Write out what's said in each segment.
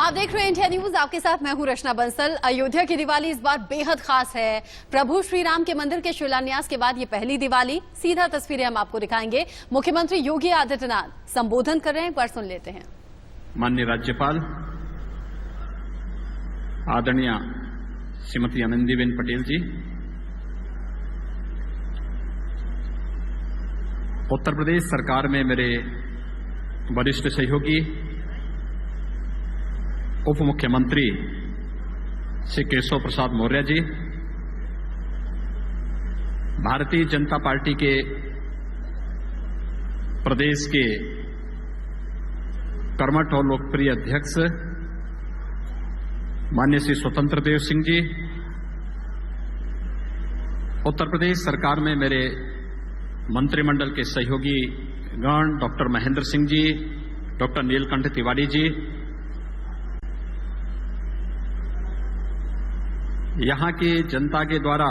आप देख रहे हैं इंडिया न्यूज, आपके साथ मैं हूं रचना बंसल। अयोध्या की दिवाली इस बार बेहद खास है। प्रभु श्री राम के मंदिर के शिलान्यास के बाद ये पहली दिवाली। सीधा तस्वीरें हम आपको दिखाएंगे। मुख्यमंत्री योगी आदित्यनाथ संबोधन कर रहे हैं, एक बार सुन लेते हैं। माननीय राज्यपाल आदरणीय श्रीमती आनंदीबेन पटेल जी, उत्तर प्रदेश सरकार में मेरे वरिष्ठ सहयोगी उप मुख्यमंत्री श्री केशव प्रसाद मौर्य जी, भारतीय जनता पार्टी के प्रदेश के कर्मठ और लोकप्रिय अध्यक्ष माननीय श्री स्वतंत्र देव सिंह जी, उत्तर प्रदेश सरकार में मेरे मंत्रिमंडल के सहयोगी गण डॉक्टर महेंद्र सिंह जी, डॉक्टर नीलकंठ तिवारी जी, यहां की जनता के द्वारा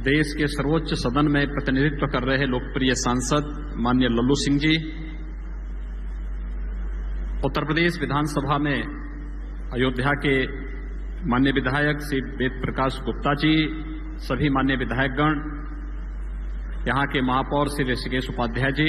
देश के सर्वोच्च सदन में प्रतिनिधित्व कर रहे लोकप्रिय सांसद माननीय लल्लू सिंह जी, उत्तर प्रदेश विधानसभा में अयोध्या के माननीय विधायक श्री वेद प्रकाश गुप्ता जी, सभी माननीय विधायकगण, यहां के महापौर श्री ऋषिकेश उपाध्याय जी,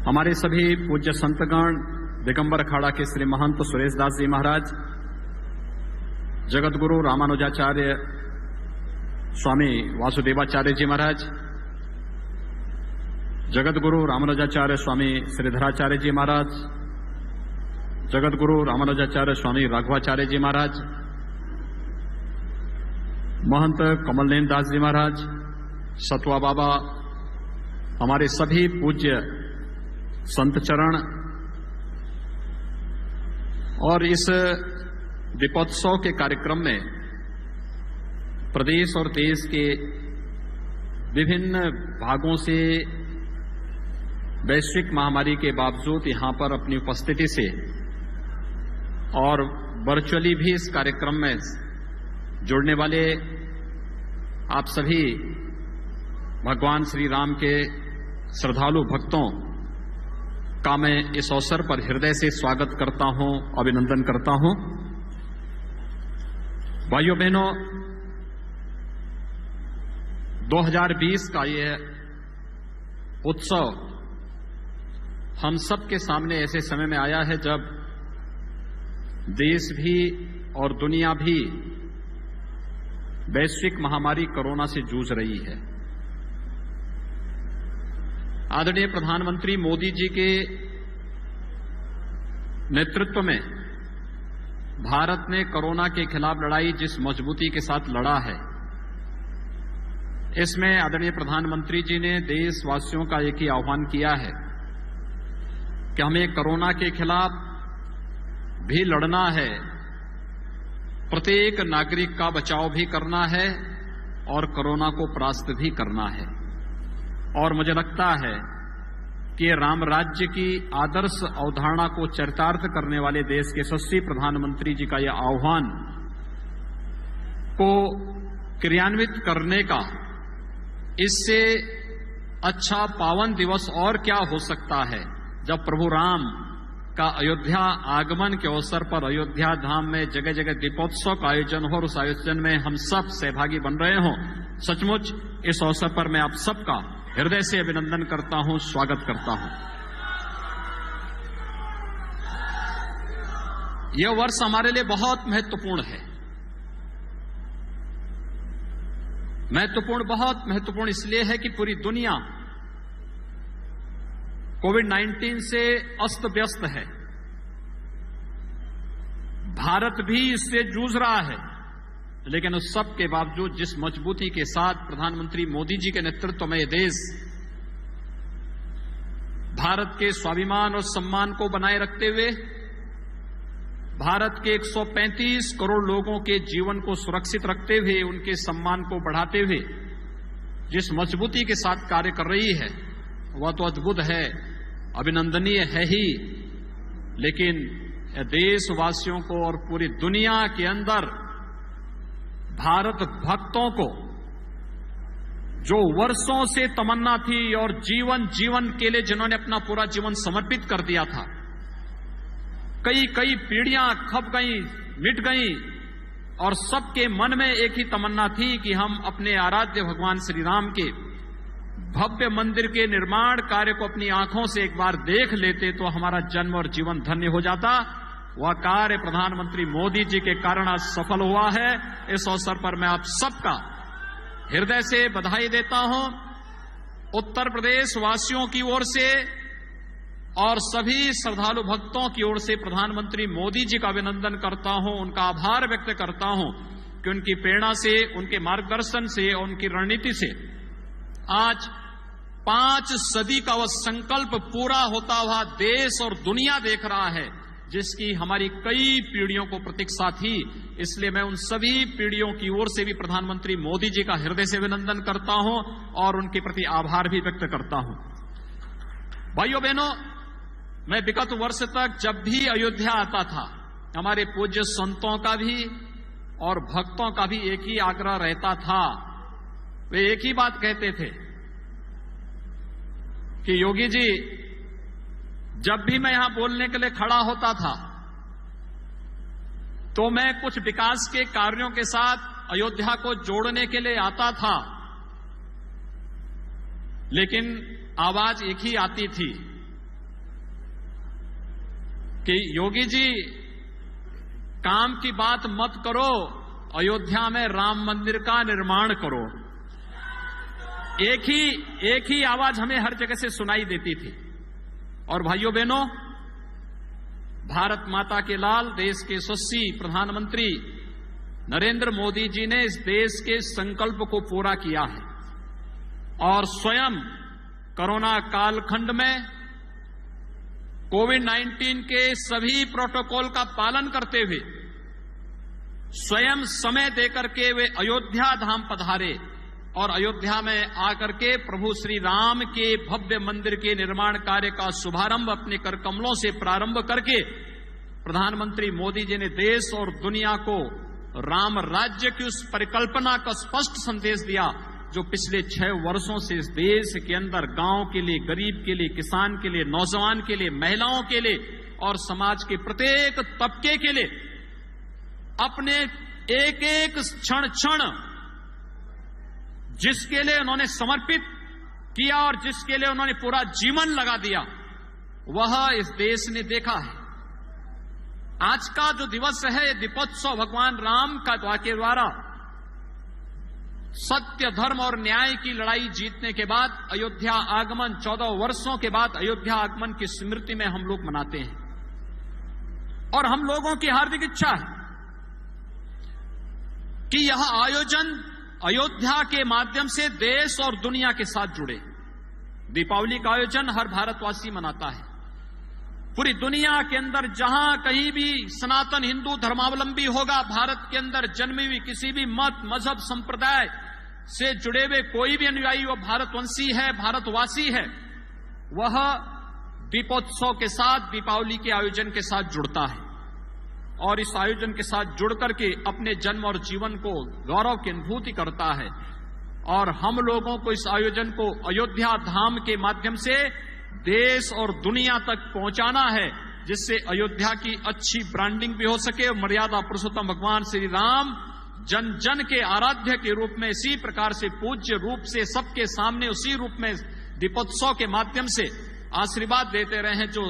हमारे सभी पूज्य संतगण, दिगंबर अखाड़ा के श्री महंत सुरेश दास जी महाराज, जगतगुरु रामानुजाचार्य स्वामी वासुदेवाचार्य जी महाराज, जगतगुरु रामानुजाचार्य स्वामी श्रीधराचार्य जी महाराज, जगतगुरु रामानुजाचार्य स्वामी राघवाचार्य जी महाराज, महंत कमलनैन दास जी महाराज, सतवा बाबा, हमारे सभी पूज्य संत चरण और इस दीपोत्सव के कार्यक्रम में प्रदेश और देश के विभिन्न भागों से वैश्विक महामारी के बावजूद यहां पर अपनी उपस्थिति से और वर्चुअली भी इस कार्यक्रम में जुड़ने वाले आप सभी भगवान श्री राम के श्रद्धालु भक्तों का मैं इस अवसर पर हृदय से स्वागत करता हूं, अभिनंदन करता हूं। भाइयों बहनों, 2020 का यह उत्सव हम सब के सामने ऐसे समय में आया है जब देश भी और दुनिया भी वैश्विक महामारी कोरोना से जूझ रही है। आदरणीय प्रधानमंत्री मोदी जी के नेतृत्व में भारत ने कोरोना के खिलाफ लड़ाई जिस मजबूती के साथ लड़ा है, इसमें आदरणीय प्रधानमंत्री जी ने देशवासियों का एक ही आह्वान किया है कि हमें कोरोना के खिलाफ भी लड़ना है, प्रत्येक नागरिक का बचाव भी करना है और कोरोना को परास्त भी करना है। और मुझे लगता है कि राम राज्य की आदर्श अवधारणा को चरितार्थ करने वाले देश के यशस्वी प्रधानमंत्री जी का यह आह्वान को क्रियान्वित करने का इससे अच्छा पावन दिवस और क्या हो सकता है जब प्रभु राम का अयोध्या आगमन के अवसर पर अयोध्या धाम में जगह जगह दीपोत्सव का आयोजन हो और उस आयोजन में हम सब सहभागी बन रहे हों। सचमुच इस अवसर पर मैं आप सबका हृदय से अभिनंदन करता हूं, स्वागत करता हूं। यह वर्ष हमारे लिए बहुत महत्वपूर्ण है। बहुत महत्वपूर्ण इसलिए है कि पूरी दुनिया कोविड-19 से अस्त व्यस्त है। भारत भी इससे जूझ रहा है, लेकिन उस सब के बावजूद जिस मजबूती के साथ प्रधानमंत्री मोदी जी के नेतृत्व में यह देश भारत के स्वाभिमान और सम्मान को बनाए रखते हुए भारत के 135 करोड़ लोगों के जीवन को सुरक्षित रखते हुए उनके सम्मान को बढ़ाते हुए जिस मजबूती के साथ कार्य कर रही है वह तो अद्भुत है, अभिनंदनीय है ही। लेकिन देशवासियों को और पूरी दुनिया के अंदर भारत भक्तों को जो वर्षों से तमन्ना थी और जीवन के लिए जिन्होंने अपना पूरा जीवन समर्पित कर दिया था, कई कई पीढ़ियां खप गई, मिट गई और सबके मन में एक ही तमन्ना थी कि हम अपने आराध्य भगवान श्री राम के भव्य मंदिर के निर्माण कार्य को अपनी आंखों से एक बार देख लेते तो हमारा जन्म और जीवन धन्य हो जाता। वह कार्य प्रधानमंत्री मोदी जी के कारण आज सफल हुआ है। इस अवसर पर मैं आप सबका हृदय से बधाई देता हूं। उत्तर प्रदेश वासियों की ओर से और सभी श्रद्धालु भक्तों की ओर से प्रधानमंत्री मोदी जी का अभिनंदन करता हूं, उनका आभार व्यक्त करता हूं कि उनकी प्रेरणा से, उनके मार्गदर्शन से और उनकी रणनीति से आज 5 सदी का वह संकल्प पूरा होता हुआ देश और दुनिया देख रहा है, जिसकी हमारी कई पीढ़ियों को प्रतीक्षा थी। इसलिए मैं उन सभी पीढ़ियों की ओर से भी प्रधानमंत्री मोदी जी का हृदय से अभिनंदन करता हूं और उनके प्रति आभार भी व्यक्त करता हूं। भाइयों बहनों, मैं विगत वर्ष तक जब भी अयोध्या आता था, हमारे पूज्य संतों का भी और भक्तों का भी एक ही आग्रह रहता था। वे एक ही बात कहते थे कि योगी जी, जब भी मैं यहां बोलने के लिए खड़ा होता था तो मैं कुछ विकास के कार्यों के साथ अयोध्या को जोड़ने के लिए आता था, लेकिन आवाज एक ही आती थी कि योगी जी, काम की बात मत करो, अयोध्या में राम मंदिर का निर्माण करो। एक ही आवाज हमें हर जगह से सुनाई देती थी। और भाइयों बहनों, भारत माता के लाल, देश के यशस्वी प्रधानमंत्री नरेंद्र मोदी जी ने इस देश के संकल्प को पूरा किया है और स्वयं कोरोना कालखंड में कोविड-19 के सभी प्रोटोकॉल का पालन करते हुए स्वयं समय देकर के वे अयोध्या धाम पधारे और अयोध्या में आकर के प्रभु श्री राम के भव्य मंदिर के निर्माण कार्य का शुभारंभ अपने कर कमलों से प्रारंभ करके प्रधानमंत्री मोदी जी ने देश और दुनिया को राम राज्य की उस परिकल्पना का स्पष्ट संदेश दिया, जो पिछले 6 वर्षों से इस देश के अंदर गांव के लिए, गरीब के लिए, किसान के लिए, नौजवान के लिए, महिलाओं के लिए और समाज के प्रत्येक तबके के लिए अपने एक एक क्षण क्षण जिसके लिए उन्होंने समर्पित किया और जिसके लिए उन्होंने पूरा जीवन लगा दिया, वह इस देश ने देखा है। आज का जो दिवस है, दीपोत्सव भगवान राम का के द्वारा सत्य, धर्म और न्याय की लड़ाई जीतने के बाद अयोध्या आगमन, 14 वर्षों के बाद अयोध्या आगमन की स्मृति में हम लोग मनाते हैं। और हम लोगों की हार्दिक इच्छा है कि यह आयोजन अयोध्या के माध्यम से देश और दुनिया के साथ जुड़े। दीपावली का आयोजन हर भारतवासी मनाता है। पूरी दुनिया के अंदर जहां कहीं भी सनातन हिंदू धर्मावलंबी होगा, भारत के अंदर जन्मी हुई किसी भी मत, मजहब, संप्रदाय से जुड़े हुए कोई भी अनुयायी वो भारतवंशी है, भारतवासी है, वह दीपोत्सव के साथ, दीपावली के आयोजन के साथ जुड़ता है और इस आयोजन के साथ जुड़ करके अपने जन्म और जीवन को गौरव की अनुभूति करता है। और हम लोगों को इस आयोजन को अयोध्या धाम के माध्यम से देश और दुनिया तक पहुंचाना है, जिससे अयोध्या की अच्छी ब्रांडिंग भी हो सके और मर्यादा पुरुषोत्तम भगवान श्री राम जन जन के आराध्य के रूप में इसी प्रकार से पूज्य रूप से सबके सामने उसी रूप में दीपोत्सव के माध्यम से आशीर्वाद देते रहे, जो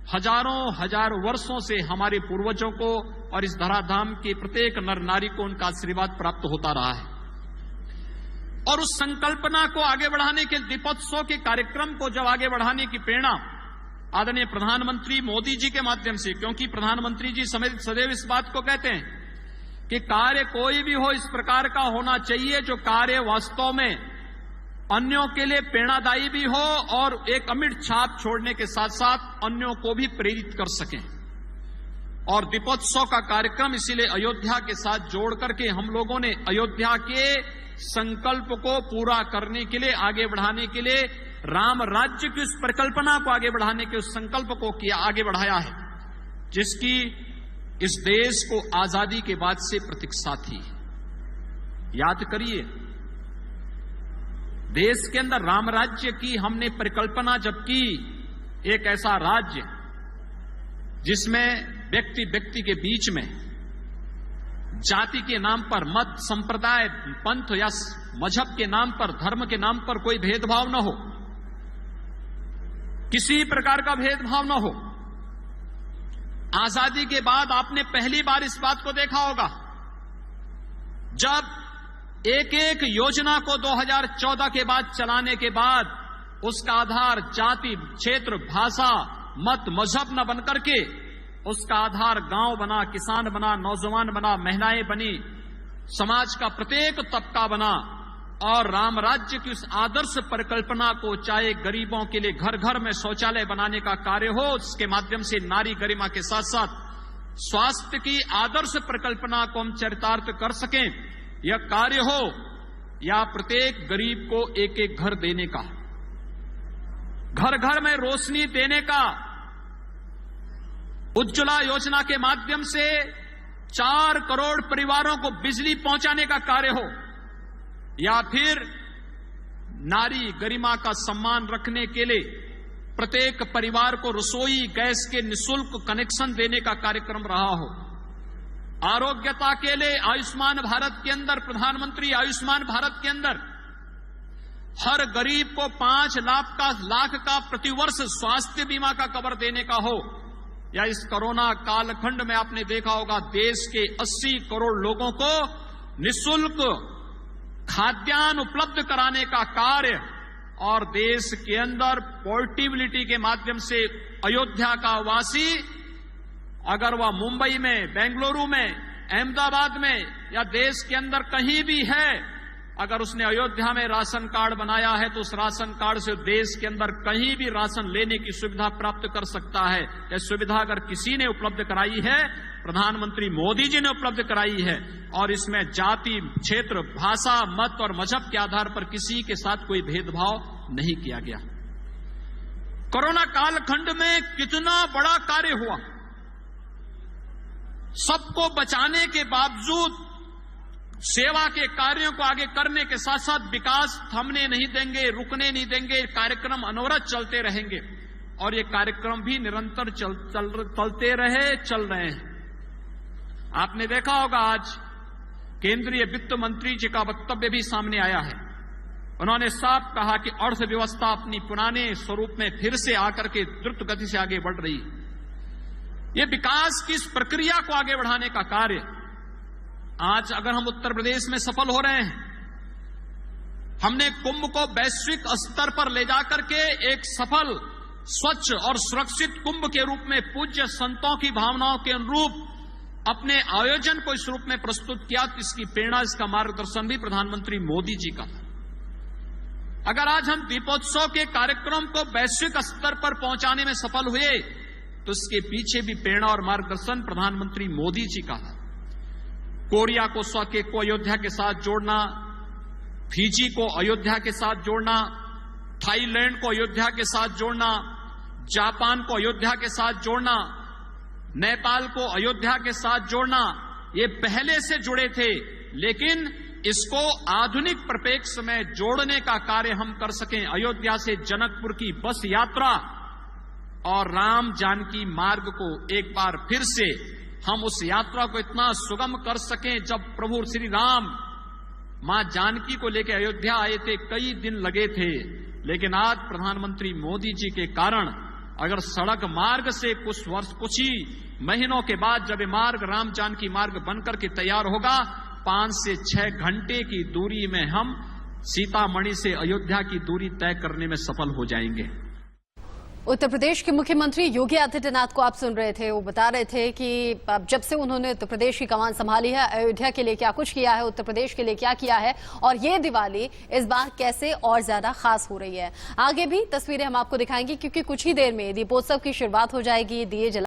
हजारों वर्षों से हमारे पूर्वजों को और इस धराधाम के प्रत्येक नर नारी को उनका आशीर्वाद प्राप्त होता रहा है। और उस संकल्पना को आगे बढ़ाने के दीपोत्सव के कार्यक्रम को जब आगे बढ़ाने की प्रेरणा आदरणीय प्रधानमंत्री मोदी जी के माध्यम से, क्योंकि प्रधानमंत्री जी सदैव इस बात को कहते हैं कि कार्य कोई भी हो इस प्रकार का होना चाहिए जो कार्य वास्तव में अन्यों के लिए प्रेरणादायी भी हो और एक अमिट छाप छोड़ने के साथ साथ अन्यों को भी प्रेरित कर सकें। और दीपोत्सव का कार्यक्रम इसीलिए अयोध्या के साथ जोड़ करके हम लोगों ने अयोध्या के संकल्प को पूरा करने के लिए, आगे बढ़ाने के लिए, राम राज्य की उस परिकल्पना को आगे बढ़ाने के उस संकल्प को किया, आगे बढ़ाया है, जिसकी इस देश को आजादी के बाद से प्रतीक्षा थी। याद करिए, देश के अंदर राम राज्य की हमने परिकल्पना जब की, एक ऐसा राज्य जिसमें व्यक्ति व्यक्ति के बीच में जाति के नाम पर, मत, संप्रदाय, पंथ या मजहब के नाम पर, धर्म के नाम पर कोई भेदभाव न हो, किसी प्रकार का भेदभाव न हो। आजादी के बाद आपने पहली बार इस बात को देखा होगा जब एक एक योजना को 2014 के बाद चलाने के बाद उसका आधार जाति, क्षेत्र, भाषा, मत, मजहब न बनकर के उसका आधार गांव बना, किसान बना, नौजवान बना, महिलाएं बनी, समाज का प्रत्येक तबका बना और राम राज्य की उस आदर्श परिकल्पना को, चाहे गरीबों के लिए घर घर में शौचालय बनाने का कार्य हो, उसके माध्यम से नारी गरिमा के साथ साथ स्वास्थ्य की आदर्श परिकल्पना को हम चरितार्थ कर सकें, यह कार्य हो या प्रत्येक गरीब को एक एक घर देने का, घर घर में रोशनी देने का, उज्ज्वला योजना के माध्यम से 4 करोड़ परिवारों को बिजली पहुंचाने का कार्य हो, या फिर नारी गरिमा का सम्मान रखने के लिए प्रत्येक परिवार को रसोई गैस के निःशुल्क कनेक्शन देने का कार्यक्रम रहा हो, आरोग्यता के लिए आयुष्मान भारत के अंदर, प्रधानमंत्री आयुष्मान भारत के अंदर हर गरीब को 5 लाख का प्रतिवर्ष स्वास्थ्य बीमा का कवर देने का हो, या इस कोरोना कालखंड में आपने देखा होगा देश के 80 करोड़ लोगों को निःशुल्क खाद्यान्न उपलब्ध कराने का कार्य, और देश के अंदर पोर्टेबिलिटी के माध्यम से अयोध्या का वासी अगर वह मुंबई में, बेंगलुरु में, अहमदाबाद में या देश के अंदर कहीं भी है, अगर उसने अयोध्या में राशन कार्ड बनाया है तो उस राशन कार्ड से देश के अंदर कहीं भी राशन लेने की सुविधा प्राप्त कर सकता है। यह सुविधा अगर किसी ने उपलब्ध कराई है, प्रधानमंत्री मोदी जी ने उपलब्ध कराई है, और इसमें जाति, क्षेत्र, भाषा, मत और मजहब के आधार पर किसी के साथ कोई भेदभाव नहीं किया गया। कोरोना कालखंड में कितना बड़ा कार्य हुआ, सबको बचाने के बावजूद सेवा के कार्यों को आगे करने के साथ साथ विकास थमने नहीं देंगे, रुकने नहीं देंगे, कार्यक्रम अनवरत चलते रहेंगे, और ये कार्यक्रम भी निरंतर चल रहे हैं। आपने देखा होगा आज केंद्रीय वित्त मंत्री जी का वक्तव्य भी सामने आया है। उन्होंने साफ कहा कि अर्थव्यवस्था अपनी पुराने स्वरूप में फिर से आकर के द्रुत गति से आगे बढ़ रही है। ये विकास की इस प्रक्रिया को आगे बढ़ाने का कार्य आज अगर हम उत्तर प्रदेश में सफल हो रहे हैं, हमने कुंभ को वैश्विक स्तर पर ले जाकर के एक सफल, स्वच्छ और सुरक्षित कुंभ के रूप में पूज्य संतों की भावनाओं के अनुरूप अपने आयोजन को इस रूप में प्रस्तुत किया, तो इसकी प्रेरणा, इसका मार्गदर्शन भी प्रधानमंत्री मोदी जी का था। अगर आज हम दीपोत्सव के कार्यक्रम को वैश्विक स्तर पर पहुंचाने में सफल हुए, तो इसके पीछे भी प्रेरणा और मार्गदर्शन प्रधानमंत्री मोदी जी का था। कोरिया को को अयोध्या के साथ जोड़ना, फिजी को अयोध्या के साथ जोड़ना, थाईलैंड को अयोध्या के साथ जोड़ना, जापान को अयोध्या के साथ जोड़ना, नेपाल को अयोध्या के साथ जोड़ना, ये पहले से जुड़े थे, लेकिन इसको आधुनिक परिप्रेक्ष्य में जोड़ने का कार्य हम कर सकें। अयोध्या से जनकपुर की बस यात्रा और राम जानकी मार्ग को एक बार फिर से हम उस यात्रा को इतना सुगम कर सकें। जब प्रभु श्री राम मां जानकी को लेकर अयोध्या आए थे, कई दिन लगे थे, लेकिन आज प्रधानमंत्री मोदी जी के कारण अगर सड़क मार्ग से कुछ ही महीनों के बाद जब ये मार्ग राम जानकी मार्ग बनकर के तैयार होगा, 5 से 6 घंटे की दूरी में हम सीतामढ़ी से अयोध्या की दूरी तय करने में सफल हो जाएंगे। उत्तर प्रदेश के मुख्यमंत्री योगी आदित्यनाथ को आप सुन रहे थे, वो बता रहे थे कि जब से उन्होंने उत्तर प्रदेश की कमान संभाली है, अयोध्या के लिए क्या कुछ किया है, उत्तर प्रदेश के लिए क्या किया है, और ये दिवाली इस बार कैसे और ज्यादा खास हो रही है। आगे भी तस्वीरें हम आपको दिखाएंगे, क्योंकि कुछ ही देर में दीपोत्सव की शुरुआत हो जाएगी। दिए